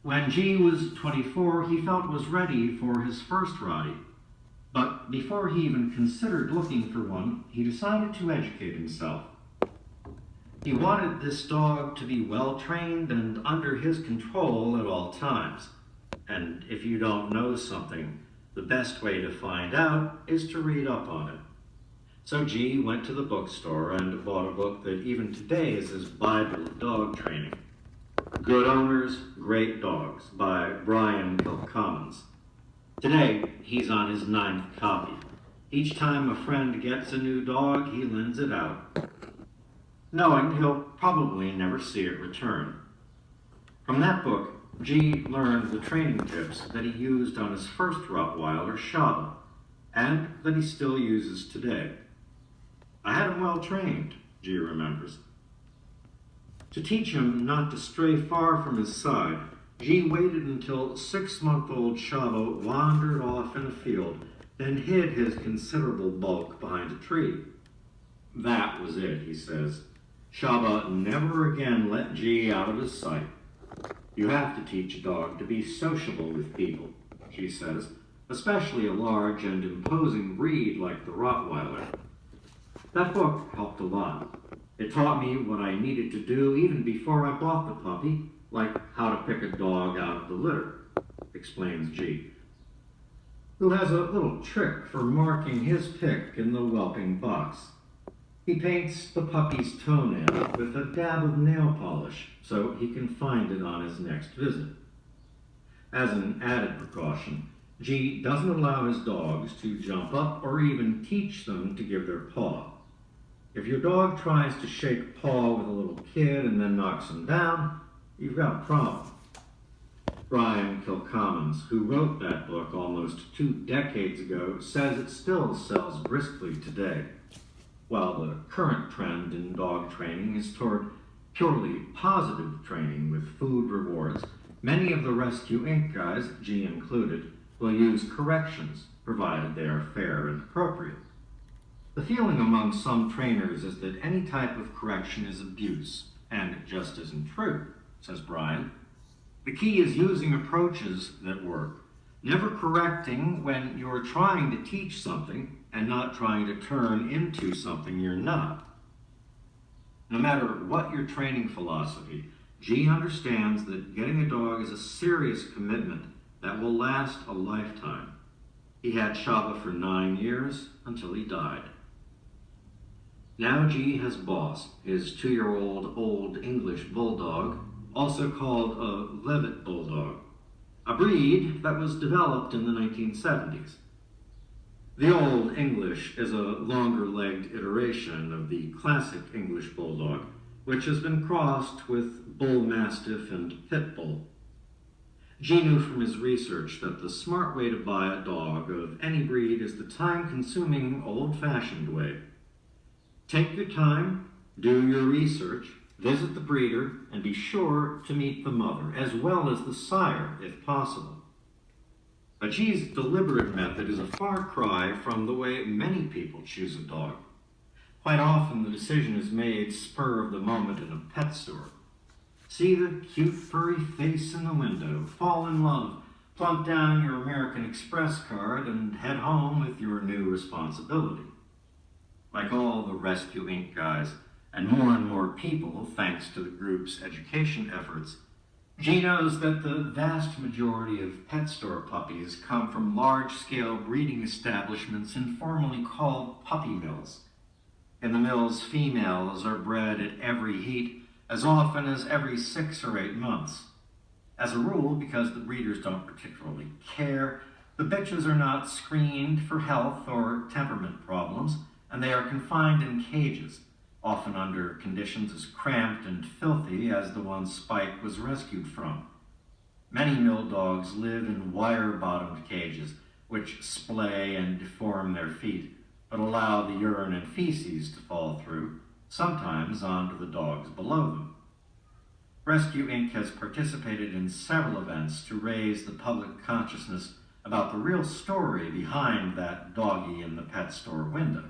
When G was 24, he felt was ready for his first Rottie. But before he even considered looking for one, he decided to educate himself. He wanted this dog to be well trained and under his control at all times. And if you don't know something, the best way to find out is to read up on it. So G went to the bookstore and bought a book that even today is his Bible of dog training. Good Owners, Great Dogs by Brian Kilcommons. Today, he's on his 9th copy. Each time a friend gets a new dog, he lends it out, knowing he'll probably never see it return. From that book, G learned the training tips that he used on his first Rottweiler, Shaba, and that he still uses today. I had him well trained, G remembers. To teach him not to stray far from his side, G waited until 6-month-old Shaba wandered off in a field, then hid his considerable bulk behind a tree. That was it, he says. Shaba never again let G out of his sight. You have to teach a dog to be sociable with people, she says, especially a large and imposing breed like the Rottweiler. That book helped a lot. It taught me what I needed to do even before I bought the puppy, like how to pick a dog out of the litter, explains G, who has a little trick for marking his pick in the whelping box. He paints the puppy's toenail with a dab of nail polish so he can find it on his next visit. As an added precaution, G doesn't allow his dogs to jump up or even teach them to give their paw. If your dog tries to shake paw with a little kid and then knocks him down, you've got a problem. Brian Kilcommons, who wrote that book almost 2 decades ago, says it still sells briskly today, while the current trend in dog training is toward purely positive training with food rewards. Many of the Rescue Inc. guys, G included, will use corrections, provided they are fair and appropriate. The feeling among some trainers is that any type of correction is abuse, and it just isn't true, says Brian. The key is using approaches that work, never correcting when you're trying to teach something and not trying to turn into something you're not. No matter what your training philosophy, G understands that getting a dog is a serious commitment that will last a lifetime. He had Shaba for 9 years until he died. Now G has Boss, his 2-year-old Old English Bulldog, also called a Levitt Bulldog, a breed that was developed in the 1970s. The Old English is a longer-legged iteration of the classic English Bulldog, which has been crossed with Bull Mastiff and Pit Bull. G knew from his research that the smart way to buy a dog of any breed is the time-consuming, old-fashioned way. Take your time, do your research, visit the breeder, and be sure to meet the mother, as well as the sire, if possible. But G's deliberate method is a far cry from the way many people choose a dog. Quite often the decision is made spur of the moment in a pet store. See the cute furry face in the window, fall in love, plunk down your American Express card, and head home with your new responsibility. Like all the Rescue Inc. guys, and more people, thanks to the group's education efforts, G knows that the vast majority of pet store puppies come from large-scale breeding establishments informally called puppy mills. In the mills, females are bred at every heat, as often as every 6 or 8 months. As a rule, because the breeders don't particularly care, the bitches are not screened for health or temperament problems, and they are confined in cages, often under conditions as cramped and filthy as the one Spike was rescued from. Many mill dogs live in wire-bottomed cages, which splay and deform their feet, but allow the urine and feces to fall through, sometimes onto the dogs below them. Rescue Inc. has participated in several events to raise the public consciousness about the real story behind that doggy in the pet store window.